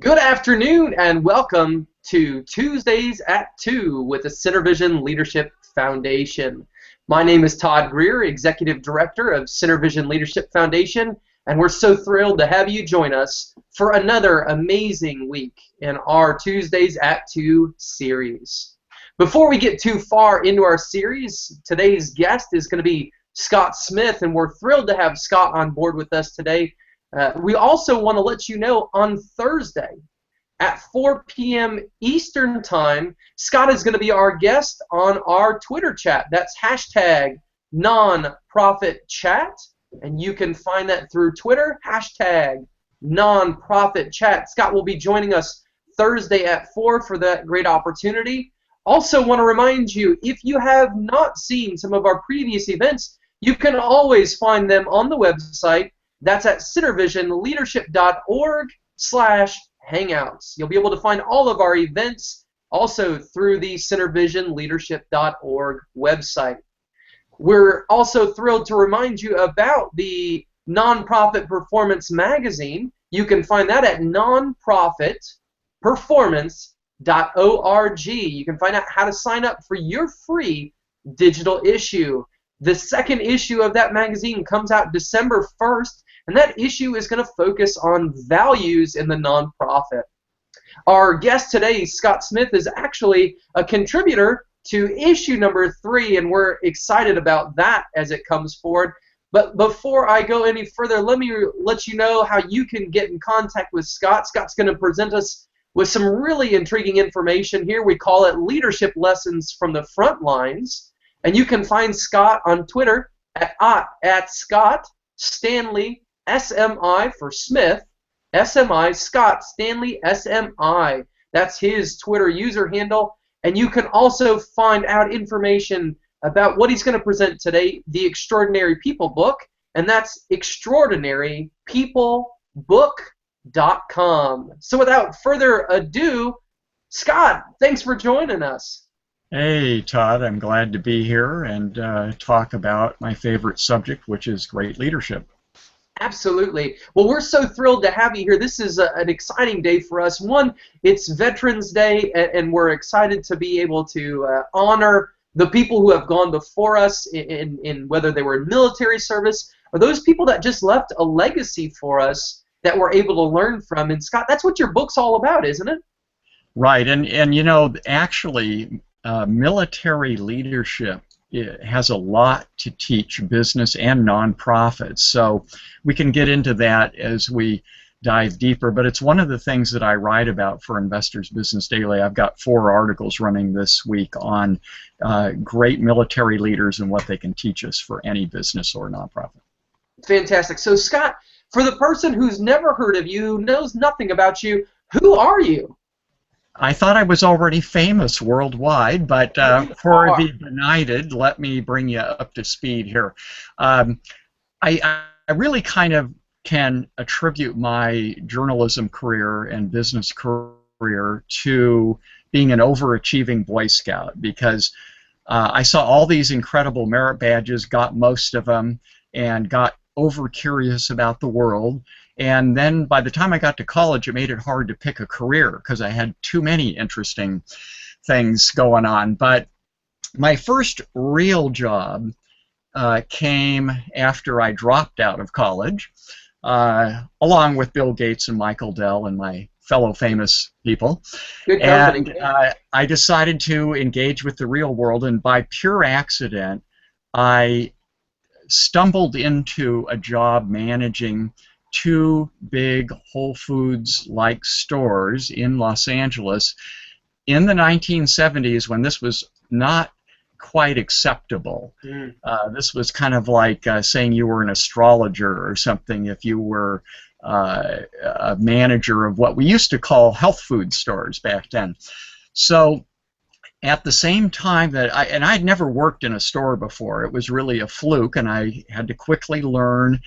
Good afternoon and welcome to Tuesdays at 2 with the CenterVision Leadership Foundation. My name is Todd Greer, Executive Director of CenterVision Leadership Foundation, and we're so thrilled to have you join us for another amazing week in our Tuesdays at 2 series. Before we get too far into our series, today's guest is going to be Scott Smith, and we're thrilled to have Scott on board with us today. We also want to let you know on Thursday at 4 p.m. Eastern Time, Scott is going to be our guest on our Twitter chat. That's hashtag nonprofitchat, and you can find that through Twitter, hashtag nonprofitchat. Scott will be joining us Thursday at 4 for that great opportunity. Also want to remind you, if you have not seen some of our previous events, you can always find them on the website. That's at centervisionleadership.org/hangouts. You'll be able to find all of our events also through the centervisionleadership.org website. We're also thrilled to remind you about the Nonprofit Performance Magazine. You can find that at nonprofitperformance.org. You can find out how to sign up for your free digital issue. The second issue of that magazine comes out December 1st, and that issue is going to focus on values in the nonprofit. Our guest today, Scott Smith, is actually a contributor to issue number 3, and we're excited about that as it comes forward. But before I go any further, let me let you know how you can get in contact with Scott. Scott's going to present us with some really intriguing information here. We call it Leadership Lessons from the Frontlines. And you can find Scott on Twitter at Scott Stanley SMI for Smith, SMI, Scott Stanley SMI. That's his Twitter user handle. And you can also find out information about what he's going to present today, the Extraordinary People book, and that's extraordinarypeoplebook.com. So without further ado, Scott, thanks for joining us. Hey, Todd, I'm glad to be here and talk about my favorite subject, which is great leadership. Absolutely. Well, we're so thrilled to have you here. This is an exciting day for us. One, it's Veterans Day, and we're excited to be able to honor the people who have gone before us in whether they were in military service or those people that just left a legacy for us that we're able to learn from. And Scott, that's what your book's all about, isn't it? Right, and you know, actually, military leadership has a lot to teach business and nonprofits, so we can get into that as we dive deeper, but it's one of the things that I write about for Investors Business Daily. I've got 4 articles running this week on great military leaders and what they can teach us for any business or nonprofit. Fantastic. So Scott, for the person who's never heard of you, who knows nothing about you, who are you? I thought I was already famous worldwide, but for the benighted, let me bring you up to speed here. I really kind of can attribute my journalism career and business career to being an overachieving Boy Scout, because I saw all these incredible merit badges, got most of them, and got over curious about the world. And then by the time I got to college, it made it hard to pick a career because I had too many interesting things going on. But my first real job came after I dropped out of college, along with Bill Gates and Michael Dell and my fellow famous people. Good company. And I decided to engage with the real world, and by pure accident, I stumbled into a job managing 2 big Whole Foods-like stores in Los Angeles in the 1970s, when this was not quite acceptable. This was kind of like saying you were an astrologer or something if you were a manager of what we used to call health food stores back then. So at the same time that I'd never worked in a store before. It was really a fluke, and I had to quickly learn.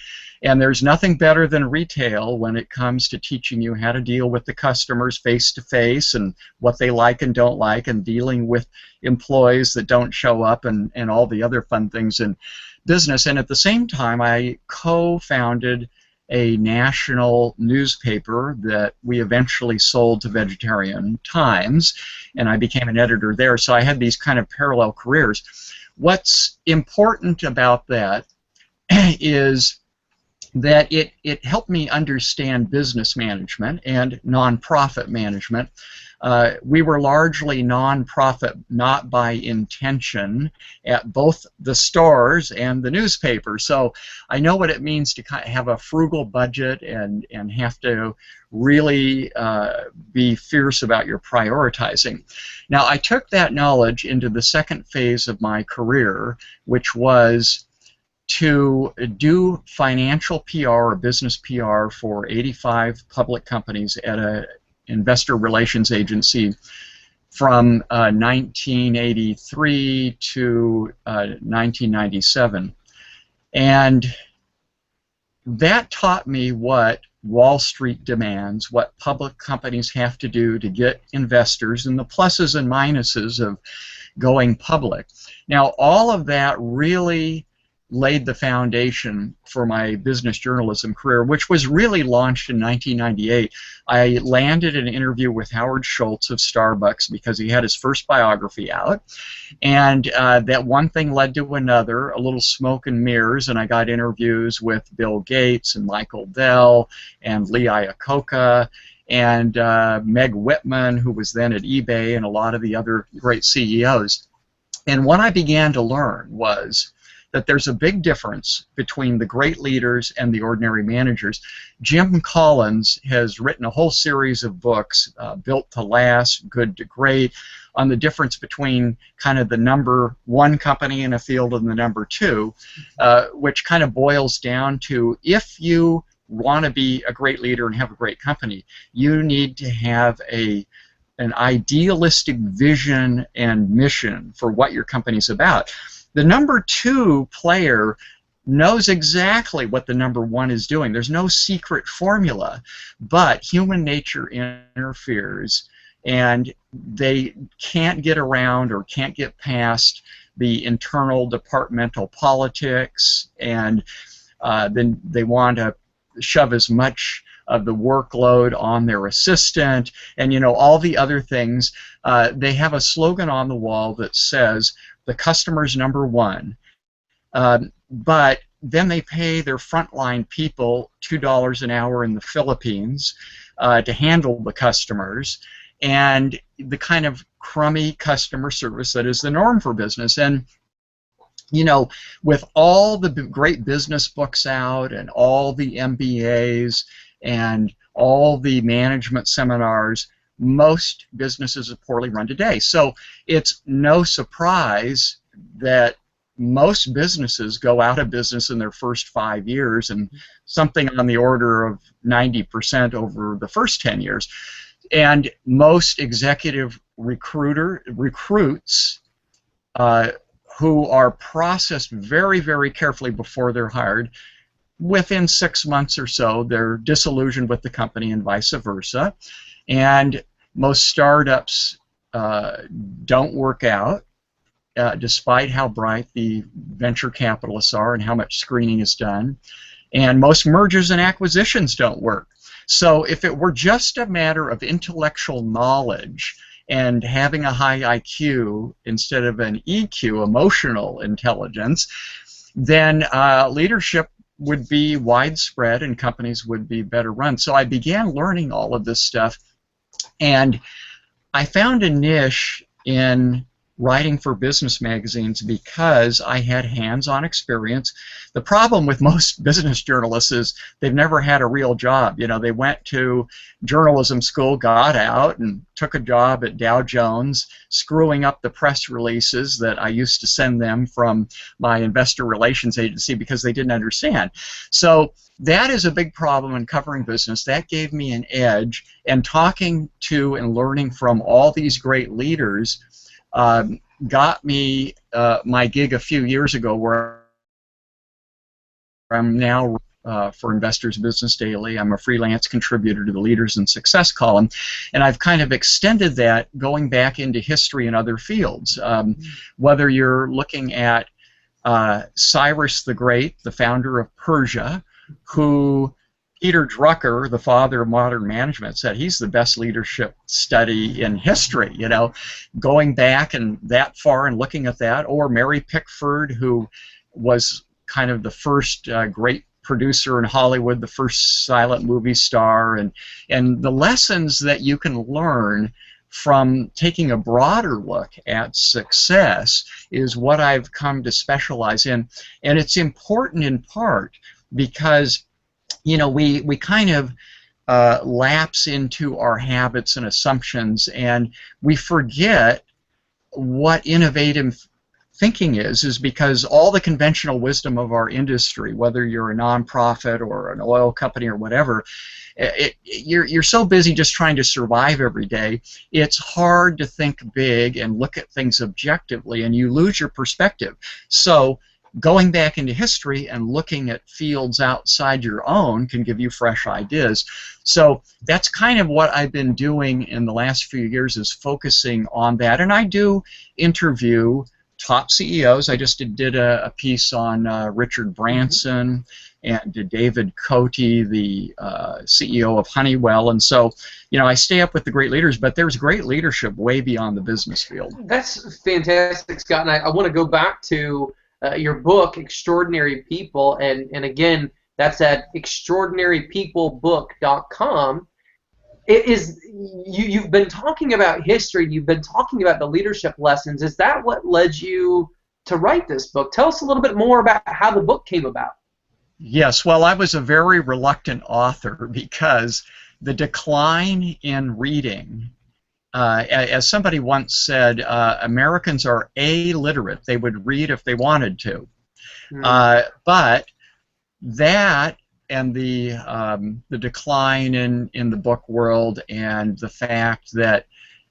And there's nothing better than retail when it comes to teaching you how to deal with the customers face to face and what they like and don't like, and dealing with employees that don't show up, and all the other fun things in business. And at the same time, I co-founded a national newspaper that we eventually sold to Vegetarian Times, and I became an editor there. So I had these kind of parallel careers. What's important about that is that it helped me understand business management and nonprofit management. We were largely nonprofit, not by intention, at both the stores and the newspaper. So I know what it means to kind of have a frugal budget and have to really be fierce about your prioritizing. Now, I took that knowledge into the second phase of my career, which was to do financial PR or business PR for 85 public companies at an investor relations agency from 1983 to 1997. And that taught me what Wall Street demands, what public companies have to do to get investors, and the pluses and minuses of going public. Now, all of that really laid the foundation for my business journalism career, which was really launched in 1998. I landed an interview with Howard Schultz of Starbucks because he had his first biography out, and that one thing led to another, a little smoke and mirrors, and I got interviews with Bill Gates and Michael Dell and Lee Iacocca and Meg Whitman, who was then at eBay, and a lot of the other great CEOs. And what I began to learn was that there's a big difference between the great leaders and the ordinary managers. Jim Collins has written a whole series of books, Built to Last, Good to Great, on the difference between kind of the number one company in a field and the number two, which kind of boils down to, if you want to be a great leader and have a great company, you need to have an idealistic vision and mission for what your company's about. The number two player knows exactly what the number one is doing. There's no secret formula, but human nature interferes, and they can't get around or can't get past the internal departmental politics, and then they want to shove as much of the workload on their assistant, and all the other things. They have a slogan on the wall that says, "The customer's number one," but then they pay their frontline people $2 an hour in the Philippines to handle the customers, and the kind of crummy customer service that is the norm for business. And with all the great business books out and all the MBAs and all the management seminars, most businesses are poorly run today. So it's no surprise that most businesses go out of business in their first 5 years, and something on the order of 90% over the first 10 years. And most executive recruits who are processed very, very carefully before they're hired, within 6 months or so, they're disillusioned with the company and vice versa. And most startups don't work out, despite how bright the venture capitalists are and how much screening is done. And most mergers and acquisitions don't work. So if it were just a matter of intellectual knowledge and having a high IQ instead of an EQ, emotional intelligence, then leadership would be widespread and companies would be better run. So I began learning all of this stuff, and I found a niche in writing for business magazines because I had hands-on experience. The problem with most business journalists is they've never had a real job. They went to journalism school, got out, and took a job at Dow Jones, screwing up the press releases that I used to send them from my investor relations agency because they didn't understand. So that is a big problem in covering business. That gave me an edge, and talking to and learning from all these great leaders got me my gig a few years ago, where I'm now for Investors Business Daily. I'm a freelance contributor to the Leaders in Success column, and I've kind of extended that going back into history and other fields. Whether you're looking at Cyrus the Great, the founder of Persia, who Peter Drucker, the father of modern management, said he's the best leadership study in history, you know, going back and that far and looking at that. Or Mary Pickford, who was kind of the first great producer in Hollywood, the first silent movie star, and the lessons that you can learn from taking a broader look at success is what I've come to specialize in. And it's important in part because, you know, we kind of lapse into our habits and assumptions, and we forget what innovative thinking is because all the conventional wisdom of our industry, whether you're a nonprofit or an oil company or whatever, you're so busy just trying to survive every day, it's hard to think big and look at things objectively, and you lose your perspective. So going back into history and looking at fields outside your own can give you fresh ideas. So that's kind of what I've been doing in the last few years, is focusing on that. And I do interview top CEOs. I just did a piece on Richard Branson and David Cote, the CEO of Honeywell. And so, you know, I stay up with the great leaders, but there's great leadership way beyond the business field. That's fantastic, Scott. And I want to go back to your book, Extraordinary People, and again, that's at extraordinarypeoplebook.com. You've been talking about history, you've been talking about the leadership lessons. Is that what led you to write this book? Tell us a little bit more about how the book came about. Yes, well, I was a very reluctant author because the decline in reading, as somebody once said, Americans are illiterate. They would read if they wanted to. But that and the decline in the book world, and the fact that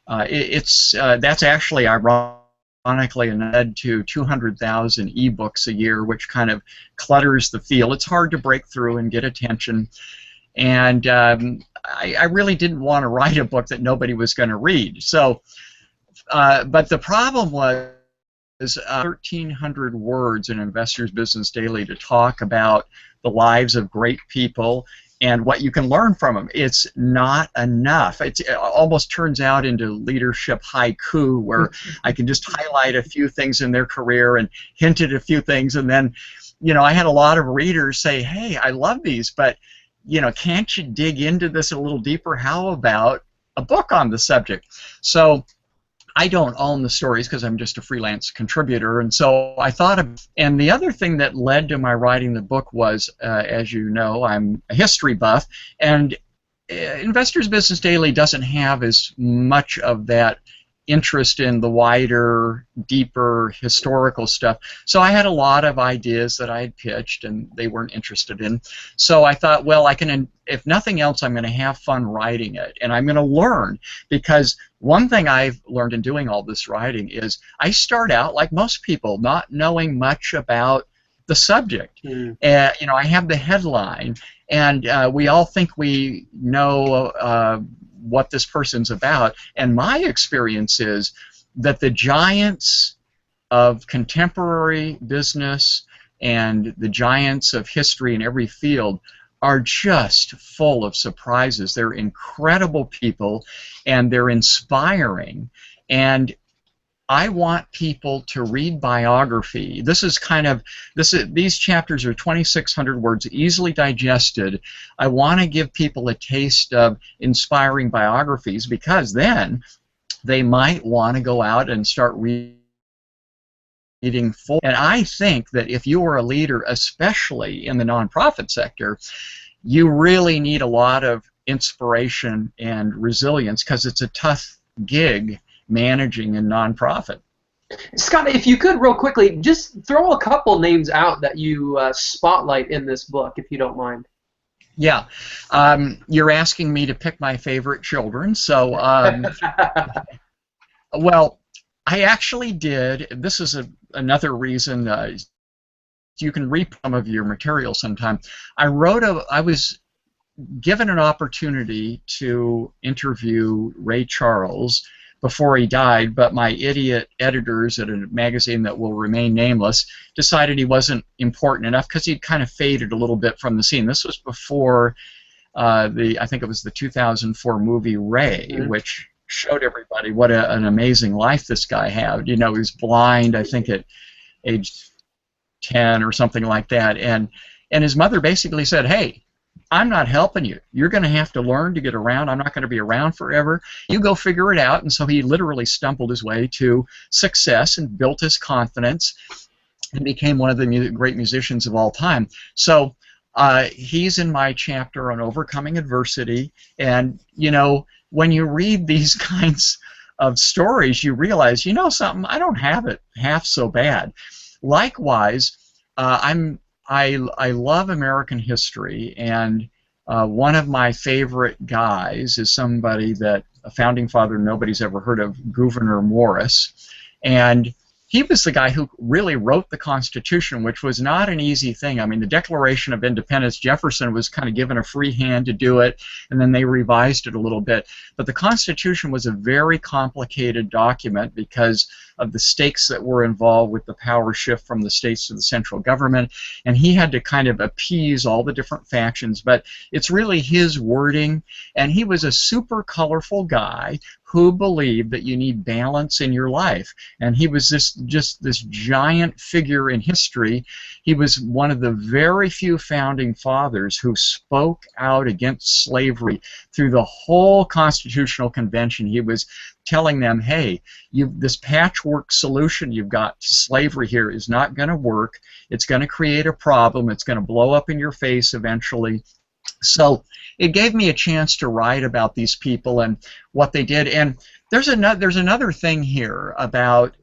that's actually ironically led to 200,000 ebooks a year, which kind of clutters the field. It's hard to break through and get attention. And I really didn't want to write a book that nobody was going to read. So, but the problem was 1,300 words in Investor's Business Daily to talk about the lives of great people and what you can learn from them. It's not enough. It almost turns out into leadership haiku, where I can just highlight a few things in their career and hint at a few things, and then, you know, I had a lot of readers say, hey, I love these, but, you know, can't you dig into this a little deeper? How about a book on the subject? So I don't own the stories because I'm just a freelance contributor, and so I thought of, and the other thing that led to my writing the book was, as you know, I'm a history buff, and Investor's Business Daily doesn't have as much of that interest in the wider, deeper historical stuff. So I had a lot of ideas that I had pitched and they weren't interested in. So I thought, well, I can, if nothing else, I'm going to have fun writing it, and I'm going to learn, because one thing I've learned in doing all this writing is I start out like most people, not knowing much about the subject. You know, I have the headline, and we all think we know what this person's about, and my experience is that the giants of contemporary business and the giants of history in every field are just full of surprises. They're incredible people, and they're inspiring, and I want people to read biography. This is kind of, these chapters are 2,600 words, easily digested. I want to give people a taste of inspiring biographies, because then they might want to go out and start reading full. And I think that if you are a leader, especially in the nonprofit sector, you really need a lot of inspiration and resilience, because it's a tough gig managing a nonprofit. Scott, if you could real quickly just throw a couple names out that you spotlight in this book, if you don't mind. Yeah, you're asking me to pick my favorite children, so well, I actually did. This is another reason you can read some of your material sometime. I was given an opportunity to interview Ray Charles before he died, but my idiot editors at a magazine that will remain nameless decided he wasn't important enough because he'd kind of faded a little bit from the scene. This was before I think it was the 2004 movie Ray, which showed everybody what an amazing life this guy had. You know, he was blind, I think, at age 10 or something like that, and his mother basically said, "Hey, I'm not helping you. You're going to have to learn to get around. I'm not going to be around forever. You go figure it out." And so he literally stumbled his way to success and built his confidence and became one of the great musicians of all time. So he's in my chapter on overcoming adversity. And, you know, when you read these kinds of stories, you realize, you know something, I don't have it half so bad. Likewise, I love American history, and one of my favorite guys is somebody that a founding father nobody's ever heard of, Gouverneur Morris, and he was the guy who really wrote the Constitution, which was not an easy thing. I mean, the Declaration of Independence, Jefferson was kind of given a free hand to do it, and then they revised it a little bit. But the Constitution was a very complicated document because of the stakes that were involved with the power shift from the states to the central government, and he had to kind of appease all the different factions. But it's really his wording, and he was a super colorful guy who believed that you need balance in your life. And he was just this giant figure in history. He was one of the very few founding fathers who spoke out against slavery through the whole Constitutional Convention. He was telling them, hey, this patchwork solution you've got to slavery here is not going to work. It's going to create a problem. It's going to blow up in your face eventually. So it gave me a chance to write about these people and what they did. And there's another thing here about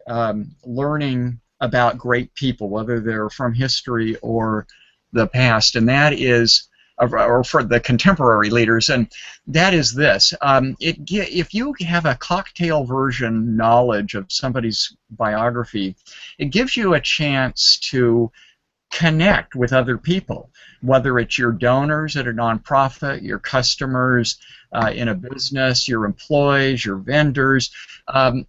learning about great people, whether they're from history or the past, and that is, or for the contemporary leaders, and that is this. If you have a cocktail version knowledge of somebody's biography, it gives you a chance to connect with other people, whether it's your donors at a nonprofit, your customers in a business, your employees, your vendors.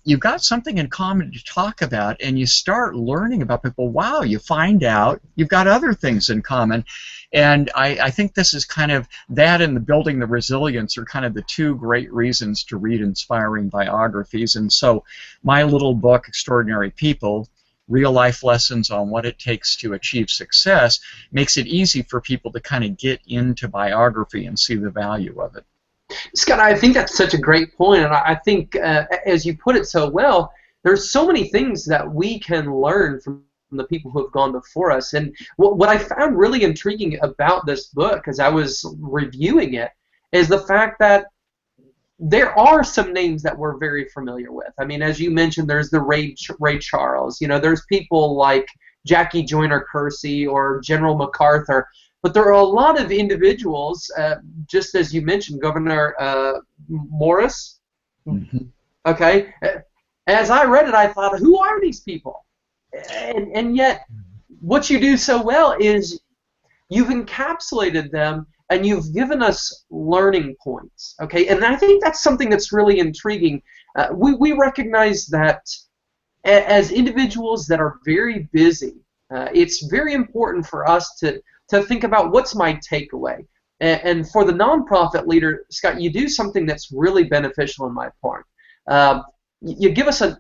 You've got something in common to talk about, and you start learning about people. Wow, you find out you've got other things in common. And I think this is kind of that, and the building the resilience are kind of the two great reasons to read inspiring biographies. And so my little book, Extraordinary People, real-life lessons on what it takes to achieve success, makes it easy for people to kind of get into biography and see the value of it. Scott, I think that's such a great point, and I think, as you put it so well, there's so many things that we can learn from the people who have gone before us. And what I found really intriguing about this book as I was reviewing it is the fact that there are some names that we're very familiar with. I mean, as you mentioned, there's the Ray Charles. You know, there's people like Jackie Joyner-Kersey or General MacArthur. But there are a lot of individuals, just as you mentioned, Governor Morris. Mm-hmm. Okay. As I read it, I thought, who are these people? And yet, what you do so well is you've encapsulated them, and you've given us learning points, okay? And I think that's something that's really intriguing. We recognize that as individuals that are very busy, it's very important for us to think about what's my takeaway. And for the nonprofit leader, Scott, you do something that's really beneficial in my part. You give us a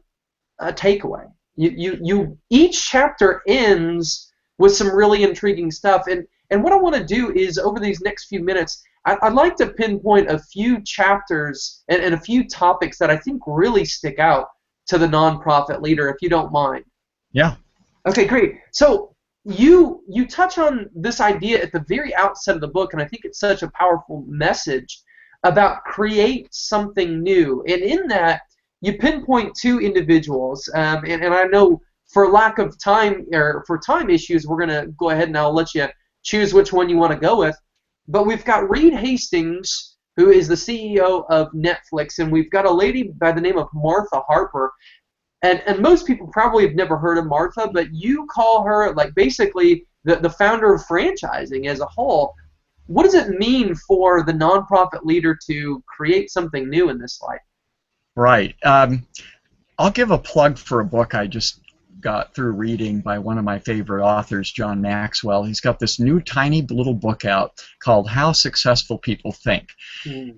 takeaway. Each chapter ends with some really intriguing stuff. And what I want to do is, over these next few minutes, I'd like to pinpoint a few chapters and a few topics that I think really stick out to the nonprofit leader, if you don't mind. Yeah. Okay, great. So you touch on this idea at the very outset of the book, and I think it's such a powerful message about create something new. And in that, you pinpoint two individuals, and I know for lack of time, or for time issues, we're going to go ahead and I'll let you choose which one you want to go with. But we've got Reed Hastings, who is the CEO of Netflix, and we've got a lady by the name of Martha Harper. And most people probably have never heard of Martha, but you call her like basically the founder of franchising as a whole. What does it mean for the nonprofit leader to create something new in this life? Right. I'll give a plug for a book I just got through reading by one of my favorite authors, John Maxwell. He's got this new tiny little book out called How Successful People Think.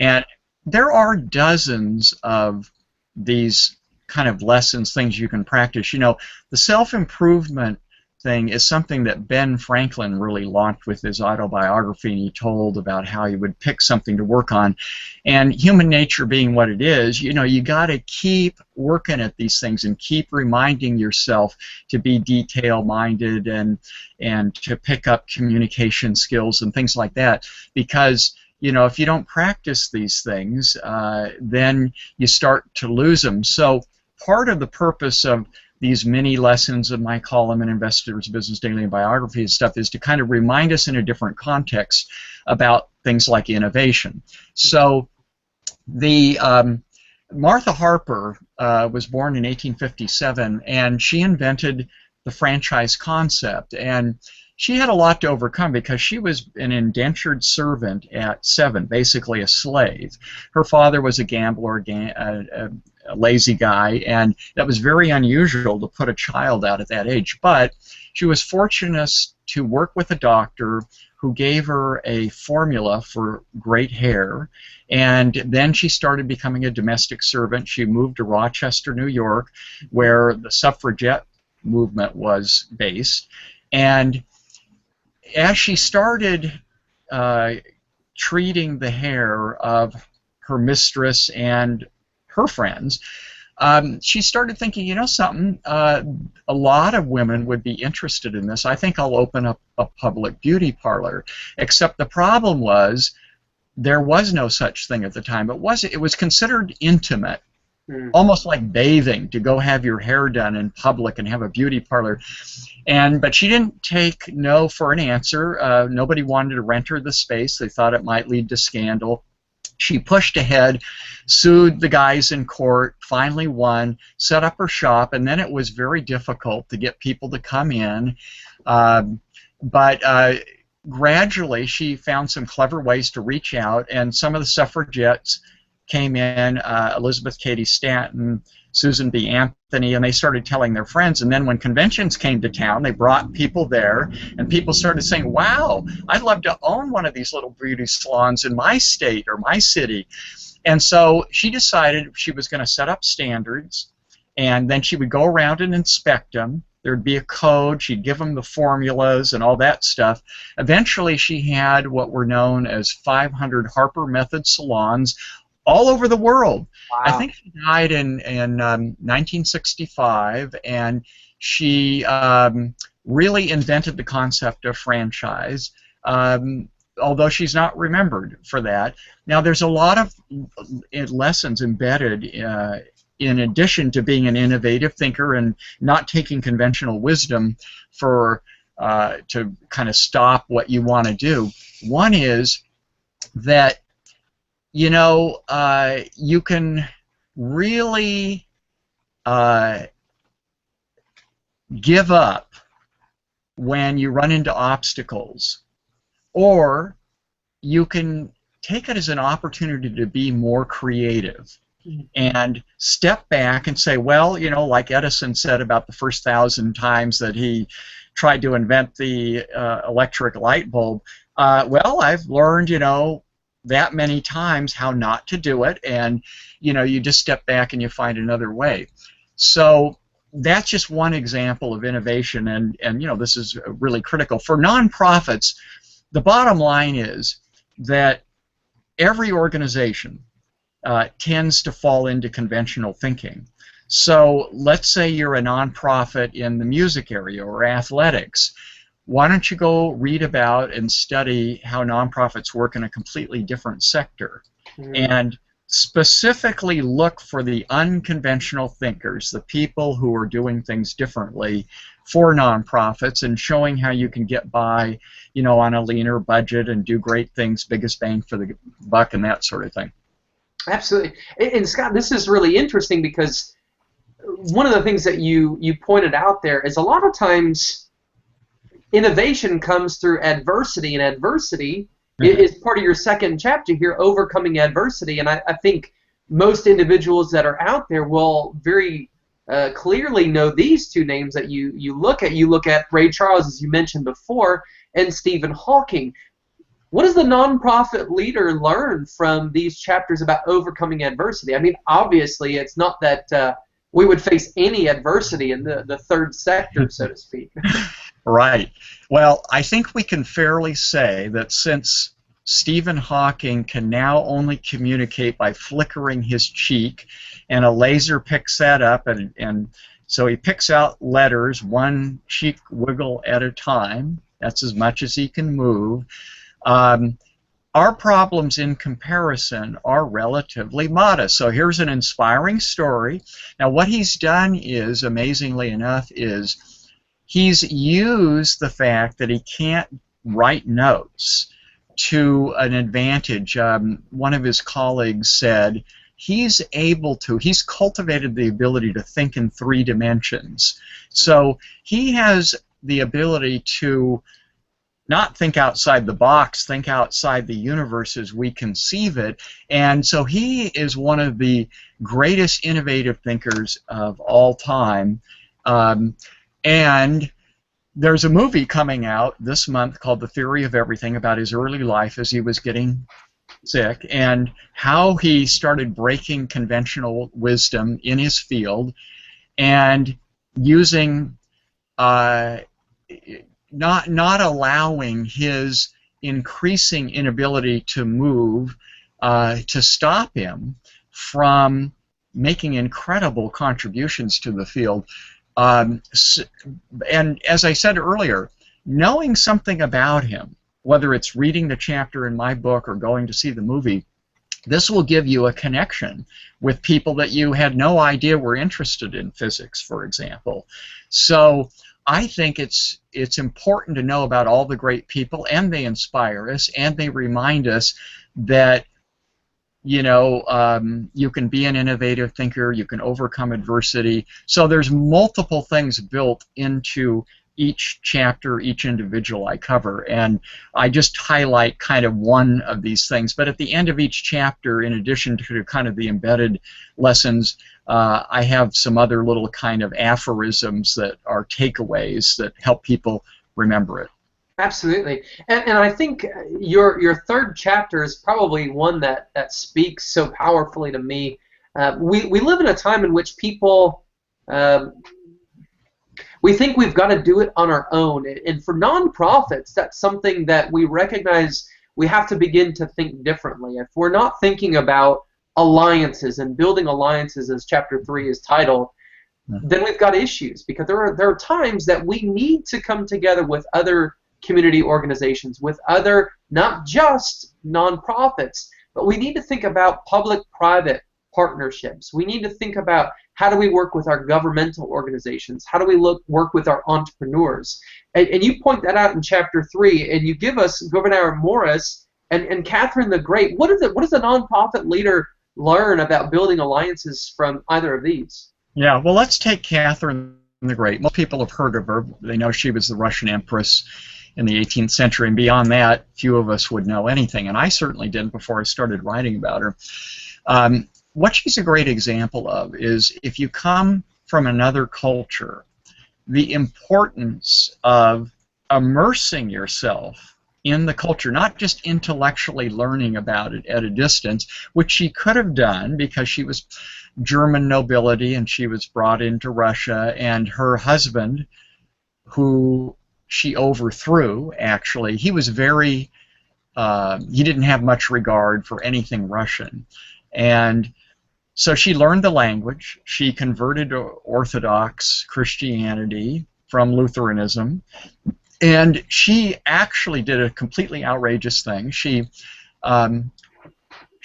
And there are dozens of these kind of lessons, things you can practice. You know, the self-improvement thing is something that Ben Franklin really launched with his autobiography, and he told about how he would pick something to work on. And human nature being what it is, you know, you got to keep working at these things and keep reminding yourself to be detail-minded and to pick up communication skills and things like that, because you know, if you don't practice these things, then you start to lose them. So part of the purpose of these mini lessons in my column in Investor's Business Daily and Biography and stuff is to kind of remind us in a different context about things like innovation. So the Martha Harper was born in 1857, and she invented the franchise concept. And she had a lot to overcome because she was an indentured servant at 7, basically a slave. Her father was a gambler, a lazy guy, and that was very unusual to put a child out at that age. But she was fortunate to work with a doctor who gave her a formula for great hair, and then she started becoming a domestic servant. She moved to Rochester, New York, where the suffragette movement was based, and as she started treating the hair of her mistress and her friends, she started thinking, you know something, a lot of women would be interested in this. I think I'll open up a public beauty parlor. Except the problem was there was no such thing at the time. It was considered intimate, almost like bathing, to go have your hair done in public and have a beauty parlor. But she didn't take no for an answer. Nobody wanted to rent her the space. They thought it might lead to scandal. She pushed ahead, sued the guys in court, finally won, set up her shop, and then it was very difficult to get people to come in. But gradually she found some clever ways to reach out, and some of the suffragettes came in, Elizabeth Cady Stanton, Susan B. Anthony, and they started telling their friends. And then when conventions came to town, they brought people there, and people started saying, wow, I'd love to own one of these little beauty salons in my state or my city. And so she decided she was going to set up standards, and then she would go around and inspect them. There'd be a code. She'd give them the formulas and all that stuff. Eventually, she had what were known as 500 Harper Method salons all over the world. Wow. I think she died in 1965, and she really invented the concept of franchise, although she's not remembered for that. Now, there's a lot of lessons embedded in addition to being an innovative thinker and not taking conventional wisdom to kind of stop what you want to do. One is that you know, you can really give up when you run into obstacles, or you can take it as an opportunity to be more creative and step back and say, well, you know, like Edison said about the first 1,000 times that he tried to invent the electric light bulb, well, I've learned, you know, that many times how not to do it, and you know, you just step back and you find another way. So that's just one example of innovation, and you know, this is really critical for nonprofits. The bottom line is that every organization tends to fall into conventional thinking. So let's say you're a nonprofit in the music area or athletics. Why don't you go read about and study how nonprofits work in a completely different sector, and specifically look for the unconventional thinkers, the people who are doing things differently for nonprofits, and showing how you can get by, you know, on a leaner budget and do great things, biggest bang for the buck, and that sort of thing. Absolutely. And Scott, this is really interesting because one of the things that you pointed out there is a lot of times innovation comes through adversity, and adversity is part of your second chapter here, overcoming adversity. And I think most individuals that are out there will very clearly know these two names that you look at. You look at Ray Charles, as you mentioned before, and Stephen Hawking. What does the nonprofit leader learn from these chapters about overcoming adversity? I mean, obviously, it's not that we would face any adversity in the third sector, so to speak. Right. Well, I think we can fairly say that since Stephen Hawking can now only communicate by flickering his cheek, and a laser picks that up, and so he picks out letters one cheek wiggle at a time. That's as much as he can move. Our problems in comparison are relatively modest. So here's an inspiring story. Now what he's done is, amazingly enough, is he's used the fact that he can't write notes to an advantage. One of his colleagues said he's cultivated the ability to think in 3 dimensions. So he has the ability to not think outside the box, think outside the universe as we conceive it. And so he is one of the greatest innovative thinkers of all time. And there's a movie coming out this month called The Theory of Everything, about his early life as he was getting sick and how he started breaking conventional wisdom in his field and using not allowing his increasing inability to move to stop him from making incredible contributions to the field. And as I said earlier, knowing something about him, whether it's reading the chapter in my book or going to see the movie, this will give you a connection with people that you had no idea were interested in physics, for example. So I think it's important to know about all the great people, and they inspire us, and they remind us that, you know, you can be an innovative thinker, you can overcome adversity. So there's multiple things built into each chapter, each individual I cover, and I just highlight kind of one of these things. But at the end of each chapter, in addition to kind of the embedded lessons, I have some other little kind of aphorisms that are takeaways that help people remember it. Absolutely, and I think your third chapter is probably one that speaks so powerfully to me. We live in a time in which people we think we've got to do it on our own, and for nonprofits, that's something that we recognize we have to begin to think differently. If we're not thinking about alliances and building alliances, as chapter 3 is titled, then we've got issues, because there are times that we need to come together with other community organizations, with other, not just nonprofits, but we need to think about public-private partnerships. We need to think about how do we work with our governmental organizations, how do we work with our entrepreneurs, and you point that out in chapter 3, and you give us Gouverneur Morris and Catherine the Great. What does a nonprofit leader learn about building alliances from either of these? Yeah, well, let's take Catherine the Great. Most people have heard of her. They know she was the Russian empress in the 18th century, and beyond that, few of us would know anything, and I certainly didn't before I started writing about her. What she's a great example of is, if you come from another culture, the importance of immersing yourself in the culture, not just intellectually learning about it at a distance, which she could have done because she was German nobility and she was brought into Russia, and her husband, who she overthrew, actually, he was very, he didn't have much regard for anything Russian. And so she learned the language, she converted to Orthodox Christianity from Lutheranism, and she actually did a completely outrageous thing. She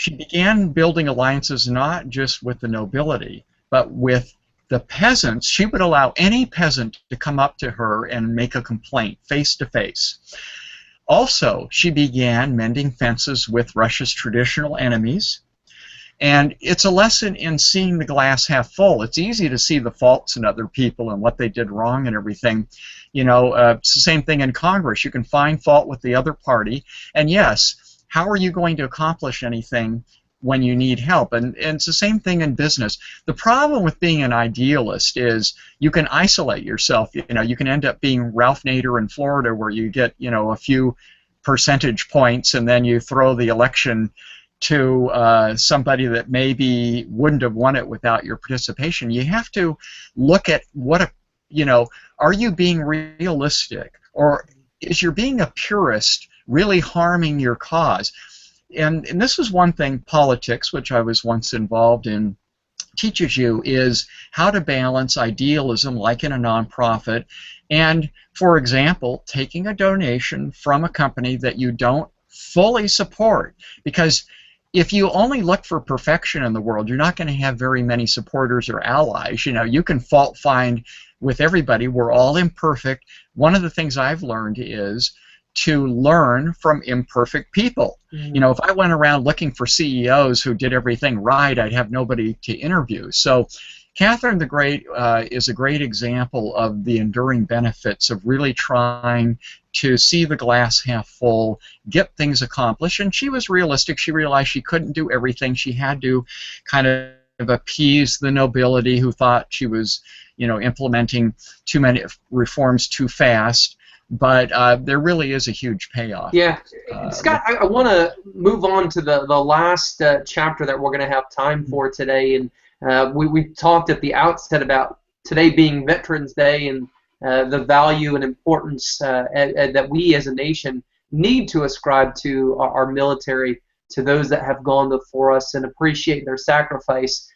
began building alliances not just with the nobility, but with the peasants. She would allow any peasant to come up to her and make a complaint face to face. Also, she began mending fences with Russia's traditional enemies. And it's a lesson in seeing the glass half full. It's easy to see the faults in other people and what they did wrong and everything. You know, it's the same thing in Congress. You can find fault with the other party. And yes, how are you going to accomplish anything when you need help. And it's the same thing in business. The problem with being an idealist is you can isolate yourself. You know, you can end up being Ralph Nader in Florida, where you get, you know, a few percentage points, and then you throw the election to somebody that maybe wouldn't have won it without your participation. You have to look at you know, are you being realistic, or is your being a purist really harming your cause? And this is one thing politics, which I was once involved in, teaches you, is how to balance idealism, like in a nonprofit, and, for example, taking a donation from a company that you don't fully support. Because if you only look for perfection in the world, you're not going to have very many supporters or allies. You know, you can fault find with everybody. We're all imperfect. One of the things I've learned is to learn from imperfect people. You know, if I went around looking for CEOs who did everything right, I'd have nobody to interview. So Catherine the Great is a great example of the enduring benefits of really trying to see the glass half full, get things accomplished, and she was realistic. She realized she couldn't do everything. She had to kind of appease the nobility who thought she was, you know, implementing too many reforms too fast. But there really is a huge payoff. Yeah, Scott, I want to move on to the last chapter that we're going to have time for today, and we talked at the outset about today being Veterans Day and the value and importance that we as a nation need to ascribe to our military, to those that have gone before us, and appreciate their sacrifice.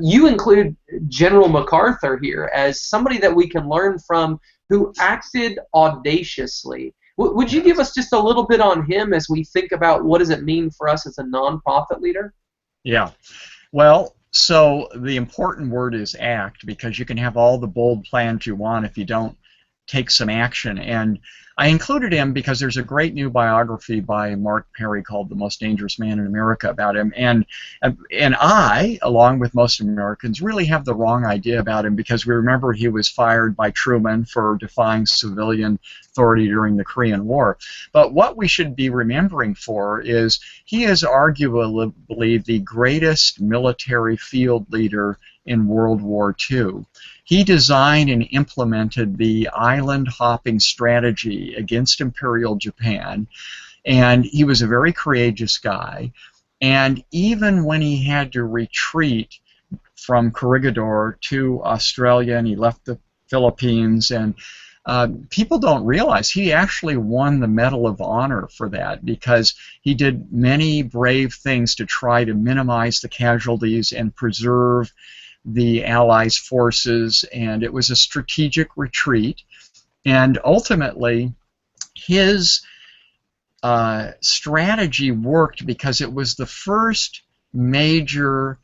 You include General MacArthur here as somebody that we can learn from, who acted audaciously. Would you give us just a little bit on him as we think about what does it mean for us as a nonprofit leader? Yeah. Well, so the important word is act, because you can have all the bold plans you want if you don't take some action. And I included him because there's a great new biography by Mark Perry called The Most Dangerous Man in America about him. And I, along with most Americans, really have the wrong idea about him, because we remember he was fired by Truman for defying civilian authority during the Korean War. But what we should be remembering for is he is arguably the greatest military field leader in World War II. He designed and implemented the island hopping strategy against Imperial Japan, and he was a very courageous guy. And even when he had to retreat from Corregidor to Australia, and he left the Philippines, and people don't realize he actually won the Medal of Honor for that, because he did many brave things to try to minimize the casualties and preserve the Allies' forces, and it was a strategic retreat. And ultimately, his strategy worked because it was the first major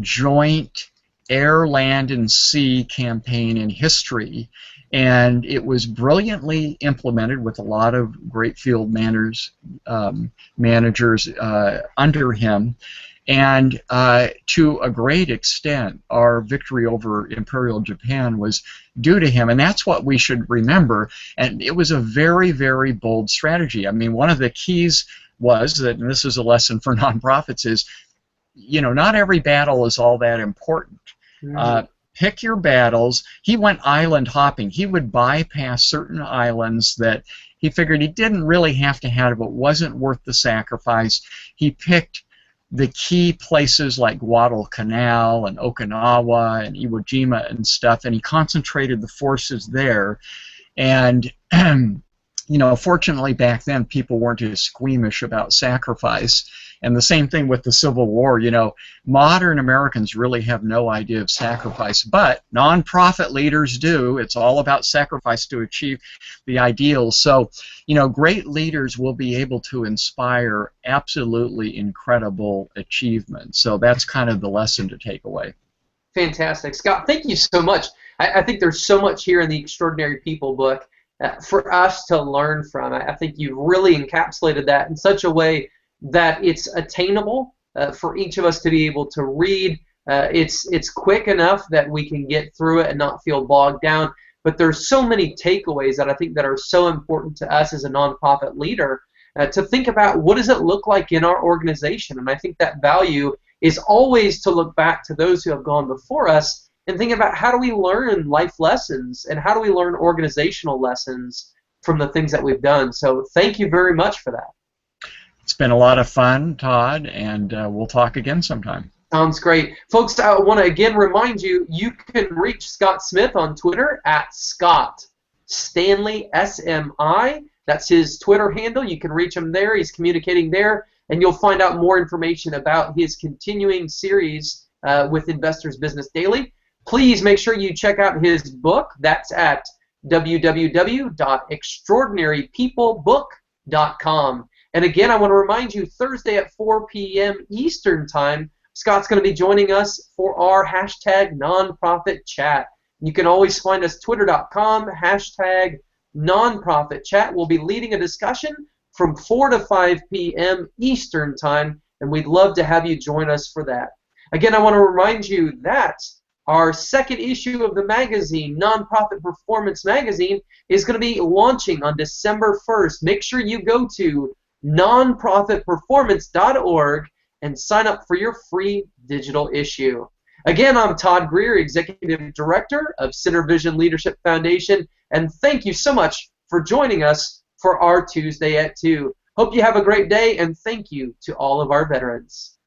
joint air, land, and sea campaign in history, and it was brilliantly implemented with a lot of great field managers under him. And to a great extent, our victory over Imperial Japan was due to him, and that's what we should remember. And it was a very, very bold strategy. I mean, one of the keys was that, and this is a lesson for nonprofits, is, you know, not every battle is all that important. Pick your battles. He went island hopping. He would bypass certain islands that he figured he didn't really have to have, but wasn't worth the sacrifice. He picked the key places like Guadalcanal and Okinawa and Iwo Jima and stuff, and he concentrated the forces there. And you know, fortunately back then people weren't as squeamish about sacrifice. And the same thing with the Civil War. You know, modern Americans really have no idea of sacrifice, but nonprofit leaders do. It's all about sacrifice to achieve the ideals. So, you know, great leaders will be able to inspire absolutely incredible achievement. So that's kind of the lesson to take away. Fantastic. Scott, thank you so much. I think there's so much here in the Extraordinary People book for us to learn from. I think you've really encapsulated that in such a way that it's attainable for each of us to be able to read. It's quick enough that we can get through it and not feel bogged down. But there's so many takeaways that I think that are so important to us as a nonprofit leader to think about what does it look like in our organization. And I think that value is always to look back to those who have gone before us and think about how do we learn life lessons and how do we learn organizational lessons from the things that we've done. So thank you very much for that. It's been a lot of fun, Todd, and we'll talk again sometime. Sounds great. Folks, I want to again remind you, you can reach Scott Smith on Twitter at Scott Stanley SMI. That's his Twitter handle. You can reach him there. He's communicating there, and you'll find out more information about his continuing series with Investors Business Daily. Please make sure you check out his book. That's at www.extraordinarypeoplebook.com. And again, I want to remind you, Thursday at 4 p.m. Eastern Time, Scott's going to be joining us for our hashtag nonprofit chat. You can always find us twitter.com, hashtag nonprofit chat. We'll be leading a discussion from 4 to 5 p.m. Eastern Time, and we'd love to have you join us for that. Again, I want to remind you that our second issue of the magazine, Nonprofit Performance Magazine, is going to be launching on December 1st. Make sure you go to nonprofitperformance.org and sign up for your free digital issue. Again, I'm Todd Greer, Executive Director of Center Vision Leadership Foundation, and thank you so much for joining us for our Tuesday at 2. Hope you have a great day, and thank you to all of our veterans.